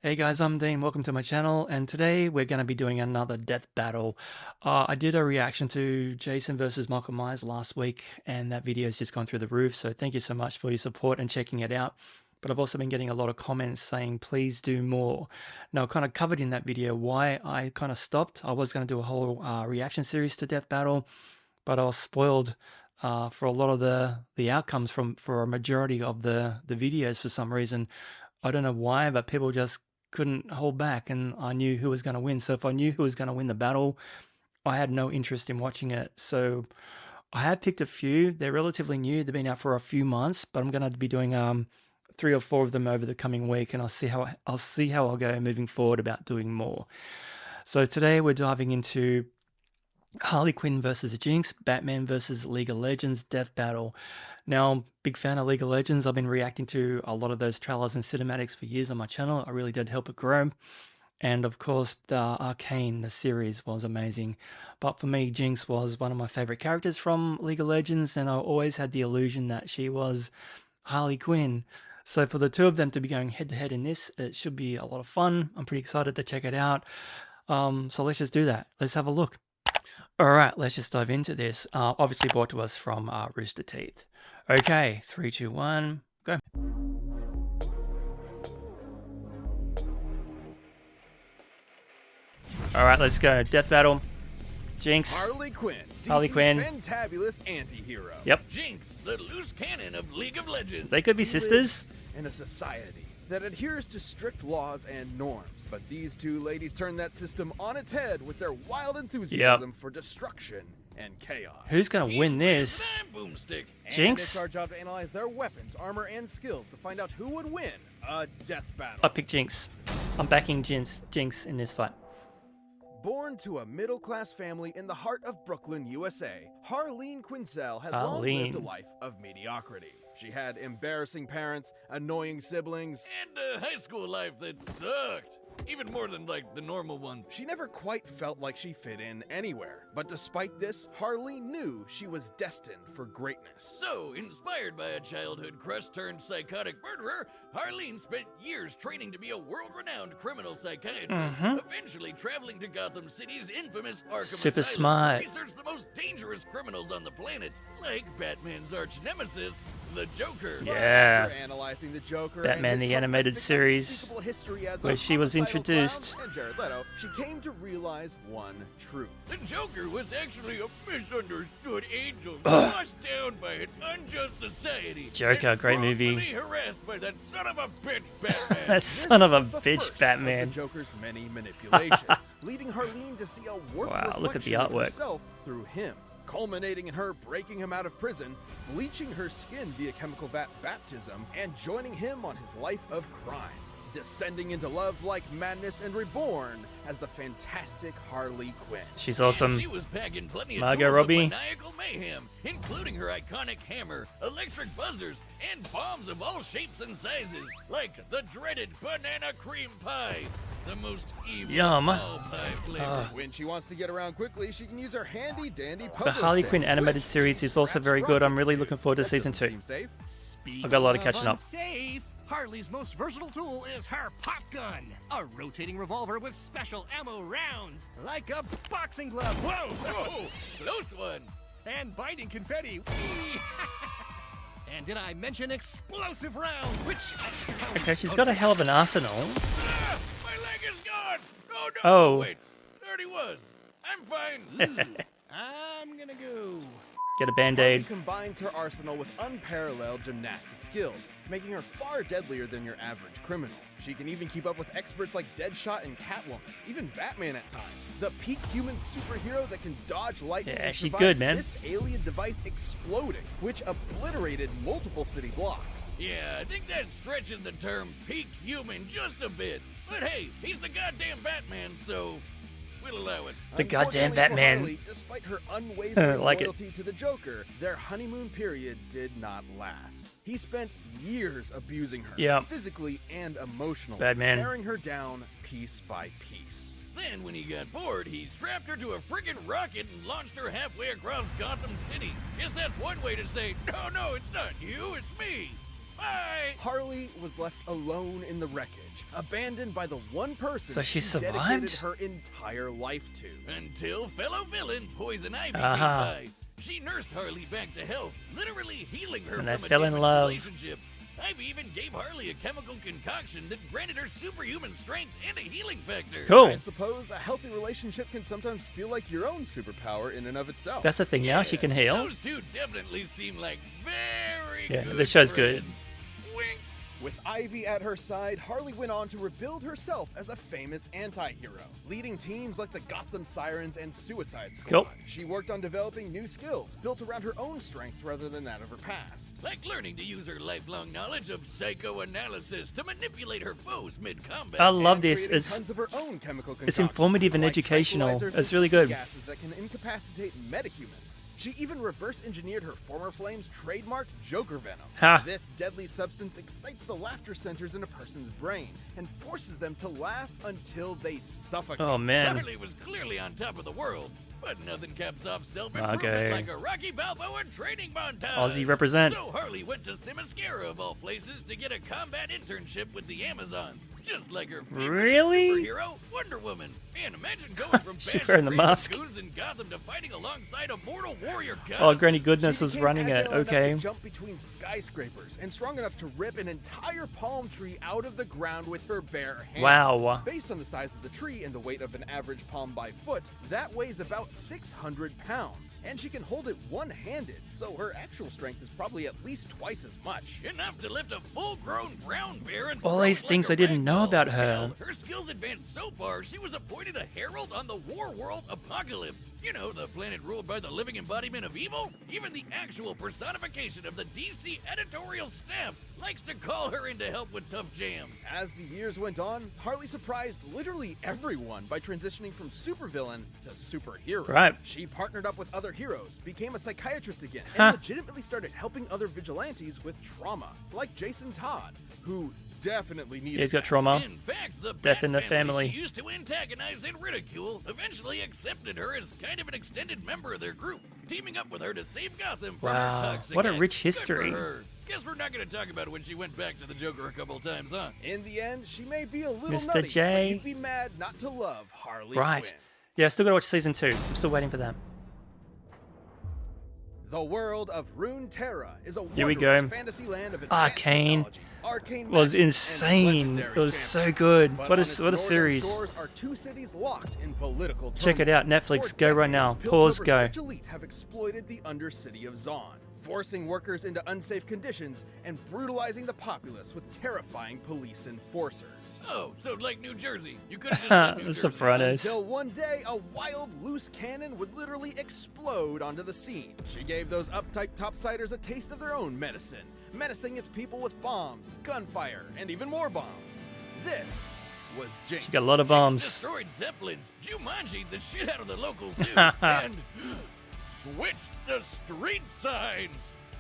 Hey guys, I'm Dean. Welcome to my channel, and today we're going to be doing another death battle. I did a reaction to Jason versus Michael Myers last week, and that video has just gone through the roof, so thank you so much for your support and checking it out. But I've also been getting a lot of comments saying please do more. Now, I kind of covered in that video why I kind of stopped. I was going to do a whole reaction series to death battle, but I was spoiled for a lot of the outcomes for a majority of the videos for some reason. I don't know why, but people just couldn't hold back, and I knew who was going to win. So if I knew who was going to win the battle, I had no interest in watching it. So I have picked a few. They're relatively new. They've been out for a few months, but I'm going to be doing 3 or 4 of them over the coming week, and I'll see how I'll go moving forward about doing more. So today we're diving into Harley Quinn versus Jinx, Batman versus League of Legends Death Battle. Now, big fan of League of Legends. I've been reacting to a lot of those trailers and cinematics for years on my channel. I really did help it grow. And of course, the Arcane, the series, was amazing. But for me, Jinx was one of my favorite characters from League of Legends, and I always had the illusion that she was Harley Quinn. So for the two of them to be going head-to-head in this, it should be a lot of fun. I'm pretty excited to check it out. So let's just do that. Let's have a look. All right, let's just dive into this. Obviously brought to us from Rooster Teeth. Okay, 3, 2, 1, go. All right, let's go. Death battle. Jinx. Harley Quinn. Harley Quinn. Fantabulous anti-hero. Yep. Jinx, the loose cannon of League of Legends. They could be sisters. In a society that adheres to strict laws and norms, but these two ladies turn that system on its head with their wild enthusiasm for destruction and chaos. Who's gonna win this? Boomstick. Jinx? And it's our job to analyze their weapons, armor, and skills to find out who would win a death battle. I pick Jinx. I'm backing Jinx in this fight. Born to a middle-class family in the heart of Brooklyn, USA, Harleen Quinzel had long Harleen. lived a life of mediocrity. She had embarrassing parents, annoying siblings, And a high school life that sucked. Even more than, like, the normal ones. she never quite felt like she fit in anywhere. But despite this, Harleen knew she was destined for greatness. So, inspired by a childhood crush turned psychotic murderer, Harleen spent years training to be a world-renowned criminal psychiatrist, eventually traveling to Gotham City's infamous Arkham Super Asylum smart. to research the most dangerous criminals on the planet, like Batman's arch nemesis, the Joker. Yeah. After analyzing the Joker Batman, and his the animated horrific, series, unspeakable history as a where she was homicidal introduced. clown, and Jared Leto, she came to realize one truth. The Joker was actually a misunderstood angel, washed down by an unjust society. Joker, and great movie. wrongfully harassed by that son of a bitch, Batman. That son of a This was the bitch, first Batman. of the Joker's many manipulations, leading Harleen to see a warped Wow, look at the reflection of artwork. herself through him, culminating in her breaking him out of prison, bleaching her skin via chemical vat baptism, and joining him on his life of crime, descending into love like madness and reborn as the fantastic Harley Quinn. She's awesome. She was packing plenty of Margot tools Robbie. of maniacal mayhem, including her iconic hammer, electric buzzers, and bombs of all shapes and sizes, like the dreaded banana cream pie, the most evil Yum. of all pie flavors. When she wants to get around quickly, she can use her handy dandy pogo The Harley stick, Quinn animated which series is also very good. I'm really looking forward to That season doesn't 2. seem safe. I've got a lot of catching up. Unsafe. Harley's most versatile tool is her pop gun, a rotating revolver with special ammo rounds, like a boxing glove. Whoa! Whoa, close one. And binding confetti. Whee! And did I mention explosive rounds, which... Okay, she's got a hell of an arsenal. Ah, my leg is gone. Oh, no. Oh. Wait, there he was. I'm fine. I'm gonna go. Get a Harley band-aid. combines her arsenal with unparalleled gymnastic skills, making her far deadlier than your average criminal. She can even keep up with experts like Deadshot and Catwoman, even Batman at times. The peak human superhero that can dodge lightning Yeah, and she survive good, man. this alien device exploding, which obliterated multiple city blocks. Yeah, I think that stretches the term peak human just a bit. But hey, he's the goddamn Batman, so we'll allow it. The goddamn Unfortunately for Batman. Harley, despite her unwavering Like it. loyalty to the Joker, their honeymoon period did not last. He spent years abusing her, Yeah. physically and emotionally, Batman. tearing her down piece by piece. Then, when he got bored, he strapped her to a friggin' rocket and launched her halfway across Gotham City. Guess that's one way to say, no, it's not you, it's me. Bye! Harley was left alone in the wreckage, abandoned by the one person So she dedicated survived? her entire life to. Until fellow villain Poison Ivy came Uh-huh. by. She nursed Harley back to health, literally healing her And from they a fell in different love. relationship. Ivy even gave Harley a chemical concoction that granted her superhuman strength and a healing factor. Cool. I suppose a healthy relationship can sometimes feel like your own superpower in and of itself. That's the thing now. She can heal. Those two definitely seem like very Yeah, good the show's good. friends. Wink. With Ivy at her side, Harley went on to rebuild herself as a famous anti-hero, leading teams like the Gotham Sirens and Suicide Squad. Cool. She worked on developing new skills built around her own strengths rather than that of her past. Like learning to use her lifelong knowledge of psychoanalysis to manipulate her foes mid-combat. I love And this. creating It's tons of her own chemical it's concoctions, informative and like educational. tranquilizers It's and really good. gases that can incapacitate metahumans. She even reverse-engineered her former flame's trademark Joker Venom. Ha. This deadly substance excites the laughter centers in a person's brain and forces them to laugh until they suffocate. Oh man. Harley was clearly on top of the world, but nothing caps off self-improvement Okay. like a Rocky Balboa training montage. Aussie represent. So Harley went to Themyscira of all places to get a combat internship with the Amazons, just like her favorite Really? superhero, Wonder Woman. And imagine going from She bashing wearing the Raven mask. goons in Gotham to fighting alongside a mortal warrior god. Oh, Granny Goodness She was became running it. agile enough to Okay. jump between skyscrapers and strong enough to rip an entire palm tree out of the ground with her bare hands. Wow. Based on the size of the tree and the weight of an average palm by foot, that weighs about 600 pounds. And she can hold it one-handed, so her actual strength is probably at least twice as much. Enough to lift a full-grown brown bear and All throw these it like things a I didn't rag know doll. about her. Hell, her skills advanced so far, she was appointed a herald on the War World Apocalypse. You know, the planet ruled by the living embodiment of evil? Even the actual personification of the DC editorial staff likes to call her in to help with tough jams. As the years went on, Harley surprised literally everyone by transitioning from supervillain to superhero. Right. She partnered up with other heroes, became a psychiatrist again, Huh. and legitimately started helping other vigilantes with trauma, like Jason Todd, who definitely needed He's got that. trauma. In fact, the Death in the Bat family. she used to antagonize and ridicule eventually accepted her as kind of an extended member of their group, teaming up with her to save Gotham from Wow, her toxic what a ex. rich Good history. for her. Guess we're not going to talk about when she went back to the Joker a couple times, huh? In the end, she may be a little Mr. nutty, J. but you'd be mad not to love Harley Right. Quinn. Yeah, still gotta watch season 2. I'm still waiting for that. The world of Runeterra is a Here we wondrous go. fantasy land of advanced Arcane technology, arcane Was magic, and insane. legendary It was champions. so good. But What on a its what a northern series. shores are two cities locked in political Check it turmoil. out, Netflix. For Go right now. decades, Pause, Piltover's go. rich elite have exploited the undercity of Zaun, forcing workers into unsafe conditions and brutalizing the populace with terrifying police enforcers. Oh, so like New Jersey. You could have just said New The Jersey. Sopranos. Until one day, a wild, loose cannon would literally explode onto the scene. She gave those uptight topsiders a taste of their own medicine, menacing its people with bombs, gunfire, and even more bombs. This was Jinx. She got a lot of bombs. Destroyed Zeppelins, Jumanji'd the shit out of the local zoo, and switched the street signs.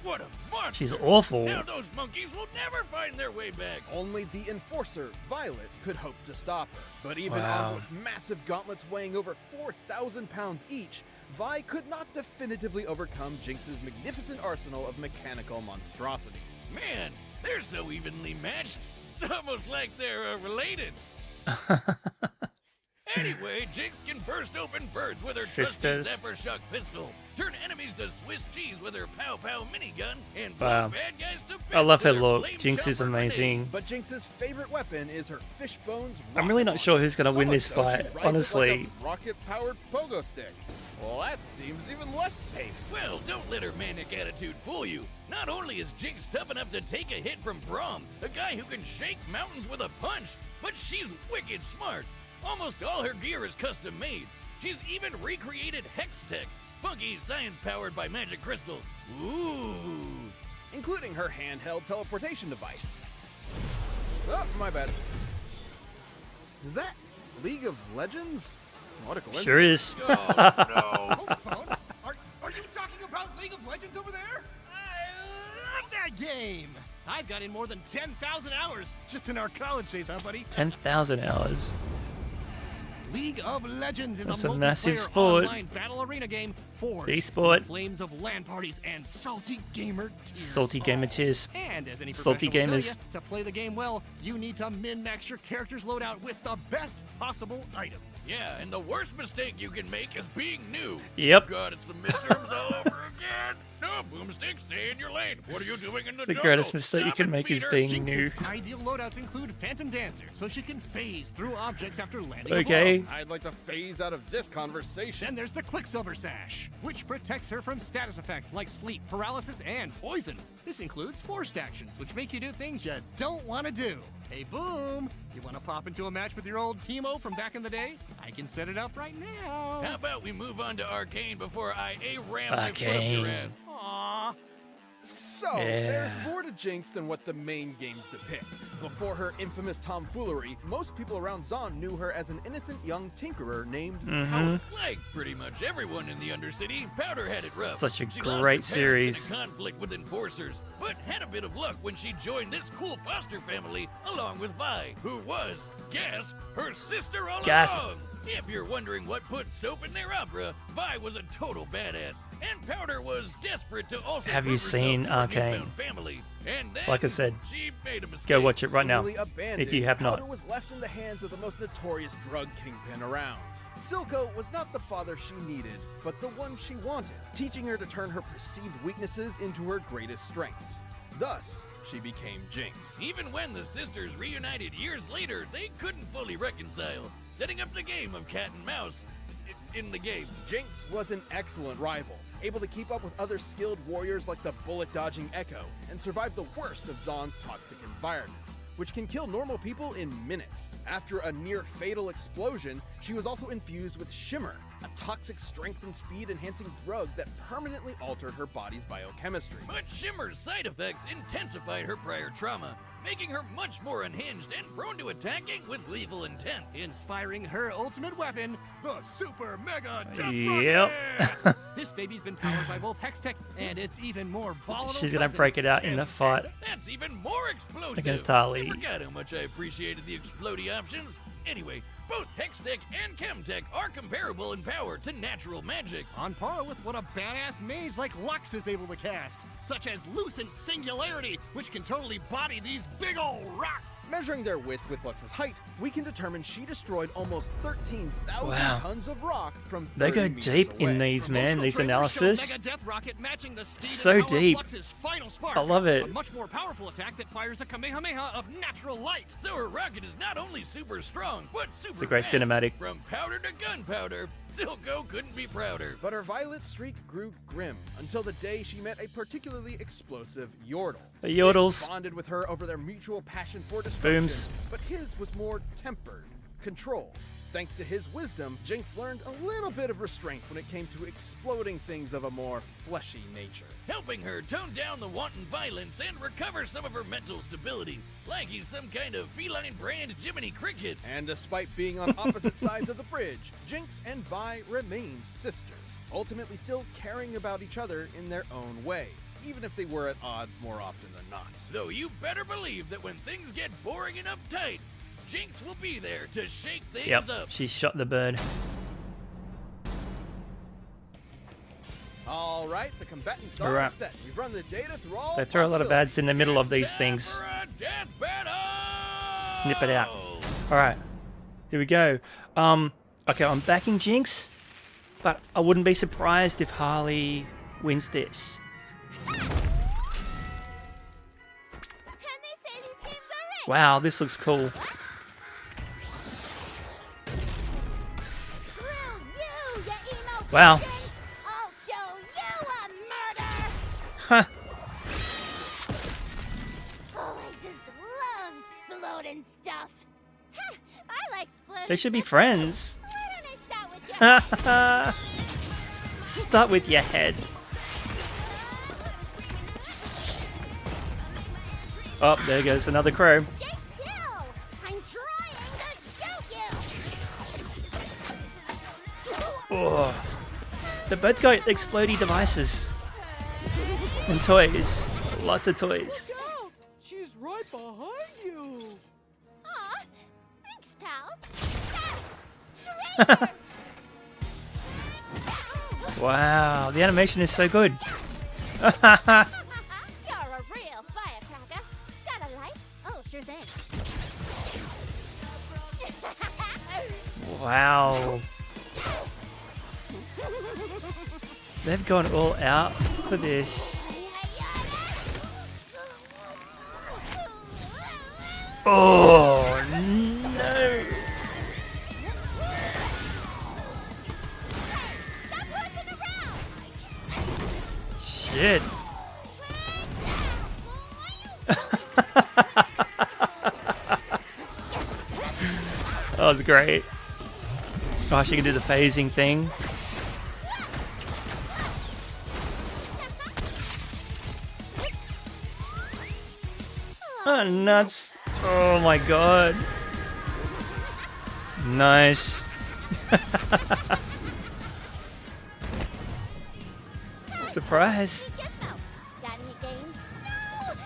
What a monster! She's awful. Now those monkeys will never find their way back. Only the enforcer, Violet, could hope to stop her. But even Wow. armed with massive gauntlets weighing over 4,000 pounds each, Vi could not definitively overcome Jinx's magnificent arsenal of mechanical monstrosities. Man, they're so evenly matched. It's almost like they're related. Anyway, Jinx can burst open birds with her Sisters. trusty Zapper Shock pistol, turn enemies to Swiss cheese with her Pow Pow minigun, and Wow. blow bad guys to bits I love her with look. flame Jinx is chopper amazing. grenade. But Jinx's favorite weapon is her fishbones I'm really not rocket sure who's gonna launcher. win So this much so, she fight, rides it honestly. like a rocket-powered pogo stick. Well, that seems even less safe. Well, don't let her manic attitude fool you. Not only is Jinx tough enough to take a hit from Braum, a guy who can shake mountains with a punch, but she's wicked smart. Almost all her gear is custom made. She's even recreated Hex Tech, funky science powered by magic crystals. Ooh. Including her handheld teleportation device. Oh, my bad. Is that League of Legends? What a coincidence. Sure is. Oh, no. Are you talking about League of Legends over there? I love that game! I've got in more than 10,000 hours just in our college days, huh, buddy? 10,000 hours. League of Legends is That's a a massive multiplayer sport. online battle arena game forged E-sport. in flames of LAN parties and salty gamer tears. Salty gamer tears. And as any Salty professional will gamers. tell ya, to play the game well, you need to min-max your character's loadout with the best possible items. Yeah, and the worst mistake you can make is being new. Yep. God, it's the midterms all over again. No, boomstick, stay in your lane. What are you doing in the The jungle? greatest mistake you Stop can it, make is Peter. being Jinx's new. ideal loadouts include Phantom Dancer, so she can phase through objects after landing Okay. a blow. I'd like to phase out of this conversation. Then there's the Quicksilver Sash, which protects her from status effects like sleep, paralysis, and poison. This includes forced actions, which make you do things you don't want to do. Hey, Boom! You want to pop into a match with your old Teemo from back in the day? I can set it up right now. How about we move on to Arcane before I ram my foot up your Arcane. ass? Aww. So, Yeah. there's more to Jinx than what the main games depict. Before her infamous tomfoolery, most people around Zon knew her as an innocent young tinkerer named Powder. Like pretty much everyone in the Undercity, Powder had it rough. Such a She lost her great parents series. in a conflict with enforcers, but had a bit of luck when she joined this cool foster family along with Vi, who was, gasp, her sister all Gasp. along. If you're wondering what put soap in their opera, Vi was a total badass, and Powder was desperate to also Have you prove herself seen to her Arcane? newfound family. And then Like I said, she made a mistake. Go watch it right now. Seemingly abandoned, if you have not. Powder was left in the hands of the most notorious drug kingpin around. Silco was not the father she needed, but the one she wanted, teaching her to turn her perceived weaknesses into her greatest strengths. Thus, she became Jinx. Even when the sisters reunited years later, they couldn't fully reconcile, setting up the game of cat and mouse in the game. Jinx was an excellent rival, able to keep up with other skilled warriors like the bullet-dodging Echo, and survive the worst of Zon's toxic environments, which can kill normal people in minutes. After a near-fatal explosion, she was also infused with Shimmer, a toxic strength and speed-enhancing drug that permanently altered her body's biochemistry. But Shimmer's side effects intensified her prior trauma, making her much more unhinged and prone to attacking with lethal intent. Inspiring her ultimate weapon, the Super Mega Death Yep. Rocket! This baby's been powered by both Hextech, and it's even more volatile. She's gonna break it out in the fight. That's even more explosive. Against Harley. I forgot how much I appreciated the explodey options. Anyway, both Hextech and Chemtech are comparable in power to natural magic. On par with what a badass mage like Lux is able to cast, such as Lucent Singularity, which can totally body these big ol' rocks. Measuring their width with Lux's height, we can determine she destroyed almost 13,000 Wow. tons of rock from 30 They go meters deep away. in these, man. Promotional These trailers show analysis. Mega Death Rocket matching the speed So and power of deep. Lux's final spark. I love it. A much more powerful attack that fires a Kamehameha of natural light. So her rocket is not only super strong, but super It's a great fast. cinematic. From powder to gunpowder, Silco couldn't be prouder. But her violet streak grew grim until the day she met a particularly explosive Yordle. The Yordles. Xing bonded with her over their mutual passion for destruction, Booms. but his was more tempered, controlled. Thanks to his wisdom, Jinx learned a little bit of restraint when it came to exploding things of a more fleshy nature. Helping her tone down the wanton violence and recover some of her mental stability, like he's some kind of feline brand Jiminy Cricket. And despite being on opposite sides of the bridge, Jinx and Vi remained sisters, ultimately still caring about each other in their own way, even if they were at odds more often than not. Though you better believe that when things get boring and uptight, Jinx will be there to shake things Yep. up. She shot the bird. All right, the combatants are Alright. set. We've run the data through all They throw a lot of ads in the middle of these Time things. for a death battle! Snip it out. Alright. Here we go. Okay, I'm backing Jinx, but I wouldn't be surprised if Harley wins this. And they say these games are rigged. Wow, this looks cool. Screw you, you emo Wow. Jinx. I'll show you a murder. Huh. Oh, I just love exploding stuff. Heh, I like exploding. They should be stuff too. friends. Why don't I start with you? Start with your head. Oh, there goes another crow. Stay still. I'm trying to shoot you. Oh. They both got explodey devices. And toys. Lots of toys. Out! She's right behind you! Aw, thanks, pal. Yes! Wow, the animation is so good. You're a real firecracker. Got a light? Oh, sure thing. Wow. They've gone all out for this. Oh no! Stop horsing around! Shit! That was great. Gosh, you can do the phasing thing. Oh, nuts. Oh my god. Nice. Surprise. Gizmo, got any games? No!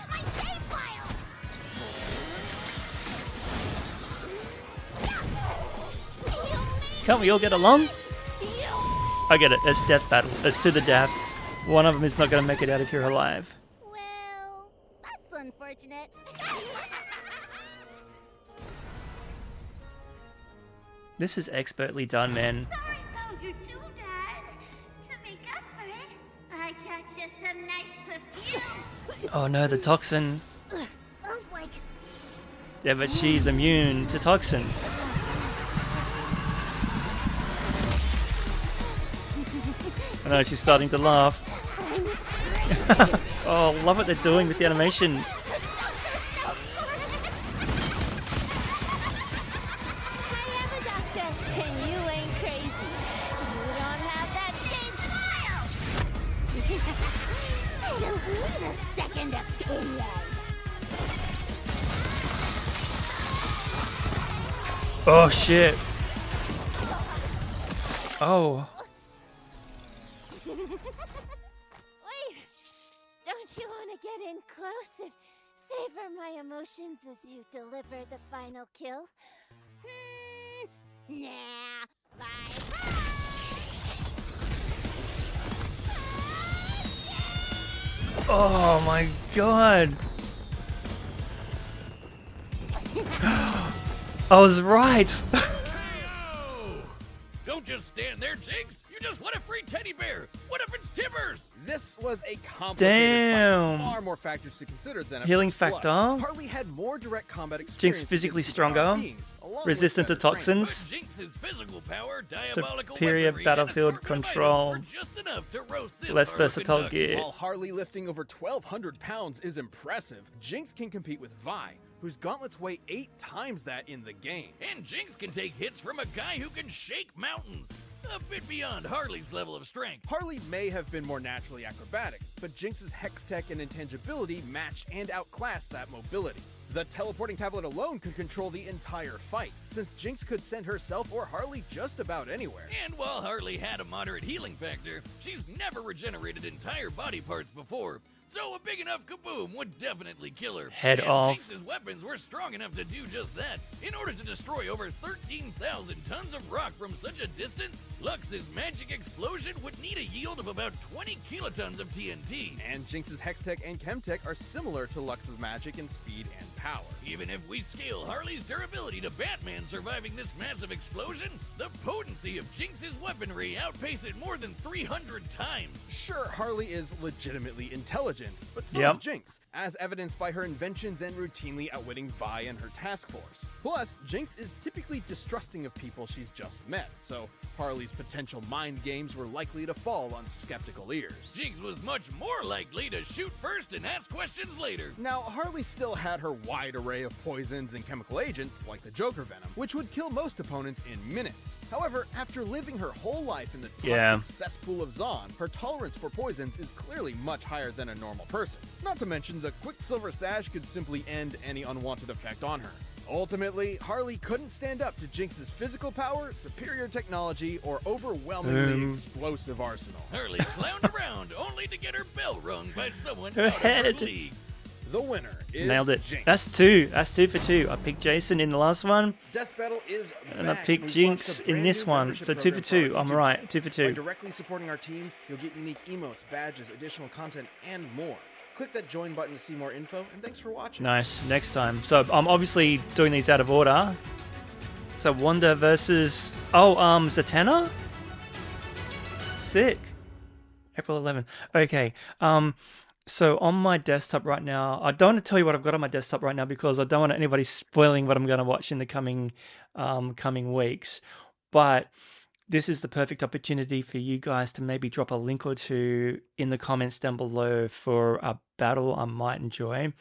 My save file! Can't we all get along? I get it. It's death battle. It's to the death. One of them is not going to make it out of here alive. Well, that's unfortunate. This is expertly done, man. Sorry, Soldier 2, Dad. To make up for it, I got you some nice perfume. Oh no, the toxin. Smells like... Yeah, but she's immune to toxins. I know, she's starting to laugh. Oh, love what they're doing with the animation. I am a doctor, and you ain't crazy. You don't have that same smile! I don't need a second opinion. Oh shit. Oh. Wait! Don't you want to get in close and savor my emotions as you deliver the final kill? Nah. Bye. Oh my god. I was right. KO! Don't just stand there, Jinx. You just want a free teddy bear. What if it's Timbers? This was a complicated Damn. fight. Far more factors to consider than a Healing first factor. blood. Harley had more direct combat experience. Jinx physically against superpowered stronger, beings, along with resistant to better training. toxins. But Jinx's physical power, diabolical Superior weaponry, battlefield and assortment of control. items were just enough to roast this Less Harlequin versatile duck. gear. While Harley lifting over 1,200 pounds is impressive, Jinx can compete with Vi, whose gauntlets weigh 8 times that in the game. And Jinx can take hits from a guy who can shake mountains. A bit beyond Harley's level of strength. Harley may have been more naturally acrobatic, but Jinx's hex tech and intangibility matched and outclassed that mobility. The teleporting tablet alone could control the entire fight, since Jinx could send herself or Harley just about anywhere. And while Harley had a moderate healing factor, she's never regenerated entire body parts before. So a big enough kaboom would definitely kill her. Head and off. Jinx's weapons were strong enough to do just that. In order to destroy over 13,000 tons of rock from such a distance, Lux's magic explosion would need a yield of about 20 kilotons of TNT. And Jinx's hex tech and chem tech are similar to Lux's magic in speed and power. Even if we scale Harley's durability to Batman surviving this massive explosion, the potency of Jinx's weaponry outpaces it more than 300 times. Sure, Harley is legitimately intelligent, but so Yep. is Jinx, as evidenced by her inventions and routinely outwitting Vi and her task force. Plus, Jinx is typically distrusting of people she's just met, so Harley's potential mind games were likely to fall on skeptical ears. Jinx was much more likely to shoot first and ask questions later. Now, Harley still had her wide array of poisons and chemical agents, like the Joker Venom, which would kill most opponents in minutes. However, after living her whole life in the toxic Yeah. cesspool of Zon, her tolerance for poisons is clearly much higher than a normal person. Not to mention, the Quicksilver Sash could simply end any unwanted effect on her. Ultimately, Harley couldn't stand up to Jinx's physical power, superior technology, or overwhelmingly explosive arsenal. Harley clowned around only to get her bell rung by someone Her out of her head. league. The winner is Nailed it. Jinx. That's two. That's 2 for 2. I picked Jason in the last one, Death Battle is and I back. picked We've Jinx launched a in brand this new one. membership So 2 for program 2. our I'm YouTube right. channel. 2 for By 2. directly supporting our team, you'll get unique emotes, badges, additional content, and more. Click that join button to see more info, and thanks for watching. Nice. Next time. So I'm obviously doing these out of order. So Wanda versus Zatanna? Sick. April 11th. Okay. So on my desktop right now, I don't want to tell you what I've got on my desktop right now because I don't want anybody spoiling what I'm going to watch in the coming weeks. But this is the perfect opportunity for you guys to maybe drop a link or two in the comments down below for a battle I might enjoy.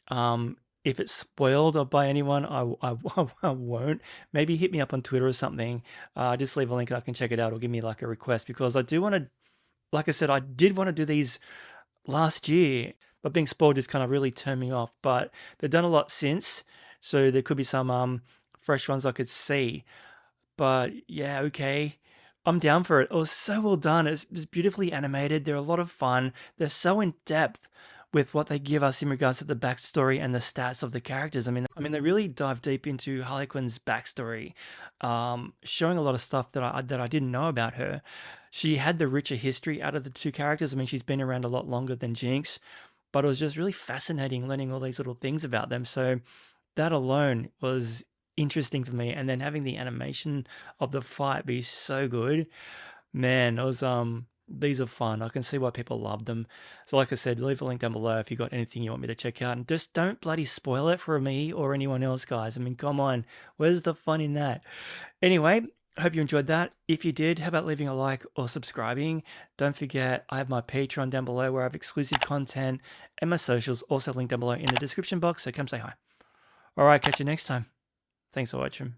If it's spoiled by anyone, I won't. Maybe hit me up on Twitter or something. Just leave a link and I can check it out, or give me like a request, because I do want to, like I said, I did want to do these last year, but being spoiled just kind of really turned me off. But they've done a lot since, so there could be some fresh ones I could see. But yeah, okay. I'm down for it. It was so well done. It's beautifully animated. They're a lot of fun. They're so in depth with what they give us in regards to the backstory and the stats of the characters. I mean, they really dive deep into Harley Quinn's backstory, showing a lot of stuff that I didn't know about her. She had the richer history out of the two characters. I mean, she's been around a lot longer than Jinx, but it was just really fascinating learning all these little things about them. So that alone was interesting for me. And then having the animation of the fight be so good, man, it was these are fun. I can see why people love them. So like I said, leave a link down below if you got anything you want me to check out, and just don't bloody spoil it for me or anyone else, guys. I mean, come on, where's the fun in that? Anyway, I hope you enjoyed that. If you did, how about leaving a like or subscribing? Don't forget, I have my Patreon down below where I have exclusive content, and my socials also linked down below in the description box, so come say hi. All right, catch you next time. Thanks for watching.